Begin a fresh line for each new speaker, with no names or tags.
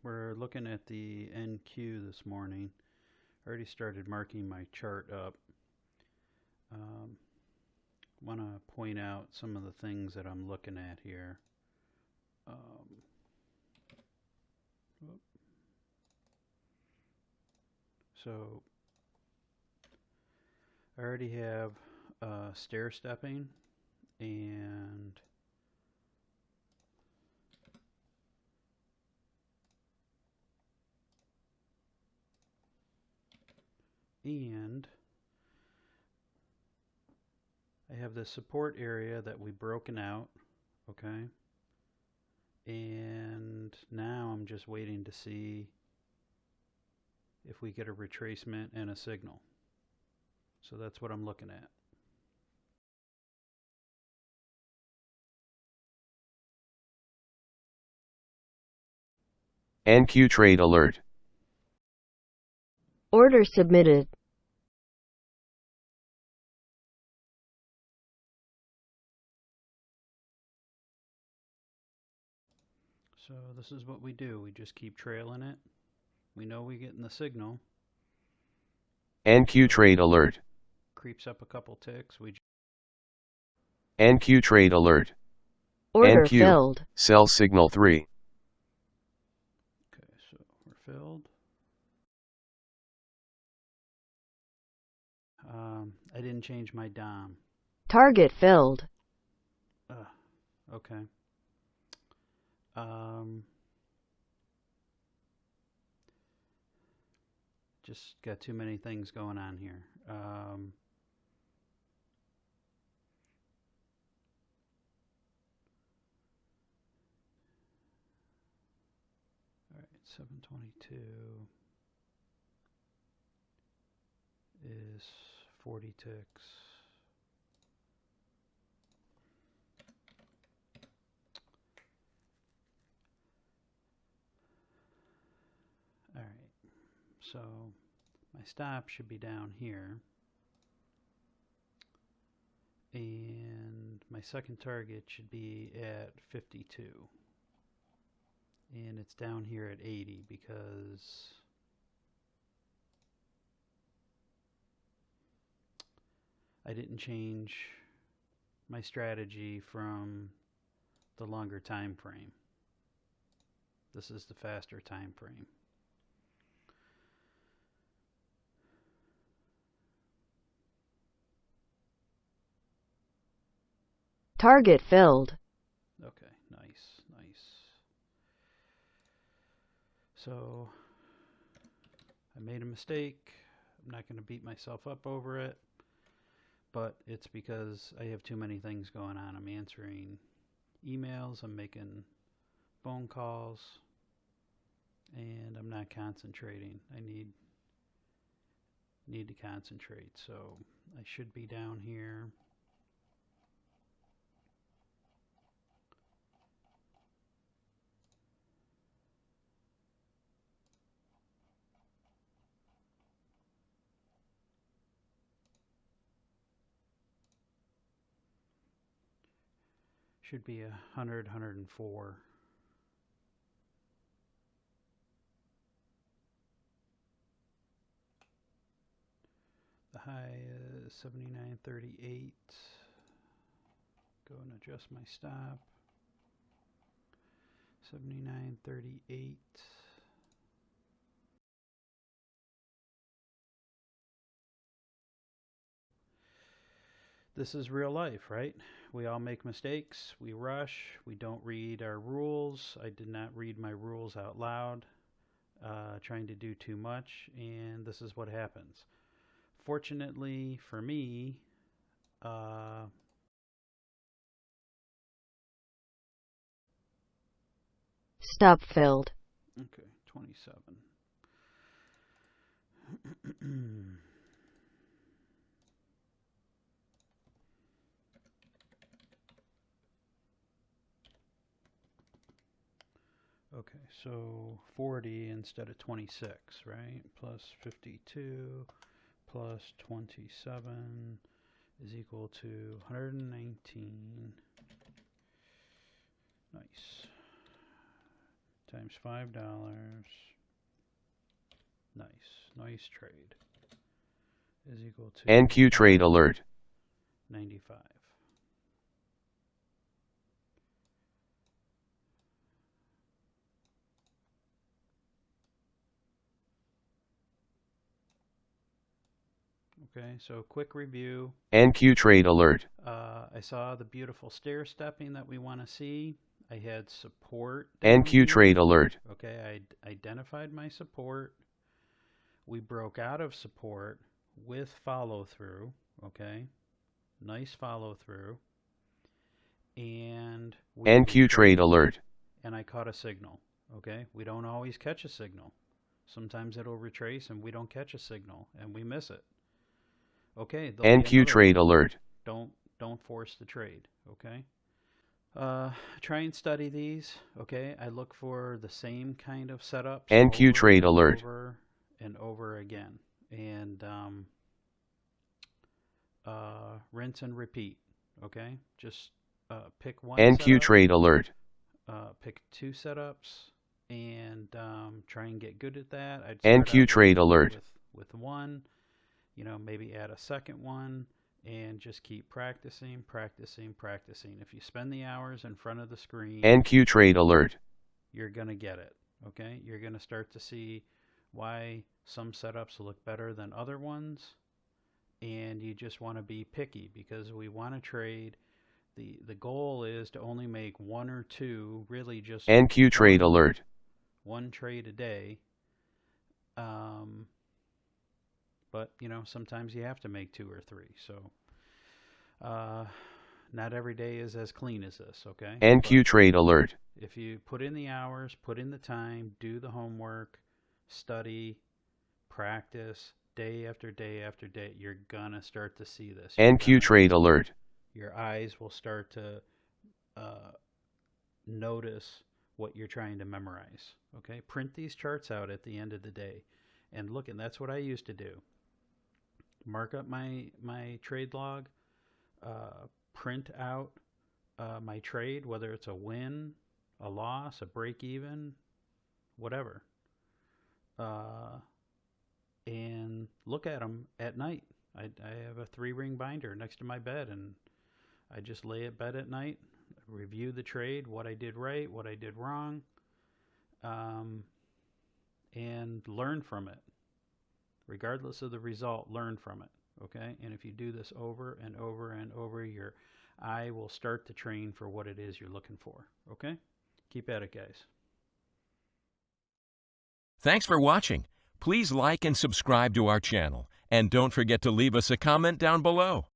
we're looking at the NQ this morning. I already started marking my chart up. Want to point out some of the things that I'm looking at here. So I already have stair stepping and I have the support area that we've broken out, okay? And now I'm just waiting to see if we get a retracement and a signal. So that's what I'm looking at.
NQ trade alert.
Order submitted.
So this is what we do. We just keep trailing it. We know we're getting the signal.
NQ trade alert.
Creeps up a couple ticks.
NQ trade alert.
Order
NQ,
filled.
sell signal 3.
Okay, so we're filled. I didn't change my DOM.
Target filled.
Okay. Just got too many things going on here. All right, 722 is 40 ticks. All right, so my stop should be down here. And my second target should be at 52. And it's down here at 80 because I didn't change my strategy from the longer time frame. This is the faster time frame.
Target filled.
Okay, nice, nice. So I made a mistake. I'm not going to beat myself up over it, but it's because I have too many things going on. I'm answering emails, I'm making phone calls, and I'm not concentrating. I need to concentrate. So I should be down here. Should be 100, 104. The high is 79.38. Go and adjust my stop. 79.38. This is real life, right? We all make mistakes. We rush. We don't read our rules. I did not read my rules out loud, trying to do too much, and this is what happens. Fortunately for me,
Stop filled.
okay, 27. Okay, so 40 instead of 26, right? Plus 52 plus 27 is equal to 119. Nice. times $5. Nice trade is equal to
NQ trade alert.
95. Okay, so quick review.
NQ trade alert.
I saw the beautiful stair stepping that we want to see. I had support.
NQ trade alert.
Okay, I identified my support. We broke out of support with follow through. Okay, nice follow through. And we
NQ trade alert.
And I caught a signal. Okay, we don't always catch a signal. Sometimes it'll retrace and we don't catch a signal and we miss it. Okay,
NQ trade alert.
Don't force the trade. Okay. Try and study these. Okay, I look for the same kind of setups.
NQ trade alert.
Over and over again, and rinse and repeat. Okay, just pick one.
NQ
setup,
trade alert.
Pick 2 setups and try and get good at that. I'd
NQ trade alert.
With one, maybe add a second one. And just keep practicing. If you spend the hours in front of the screen,
NQ trade alert,
you're going to get it. Okay? You're going to start to see why some setups look better than other ones. And you just want to be picky because we want to trade. The goal is to only make 1 or 2, really just
NQ trade alert.
1 trade a day. But, sometimes you have to make 2 or 3. So, not every day is as clean as this, okay?
NQ trade alert.
If you put in the hours, put in the time, do the homework, study, practice, day after day after day, you're going to start to see this.
NQ trade alert.
Your eyes will start to notice what you're trying to memorize, okay? Print these charts out at the end of the day and look, and that's what I used to do. Mark up my trade log, print out my trade, whether it's a win, a loss, a break even, whatever, and look at them at night. I have a 3-ring binder next to my bed, and I just lay at bed at night, review the trade, what I did right, what I did wrong, and learn from it. Regardless of the result, learn from it, okay? And if you do this over and over and over, your eye will start to train for what it is you're looking for, okay? Keep at it, guys.
Thanks for watching. Please like and subscribe to our channel. And don't forget to leave us a comment down below.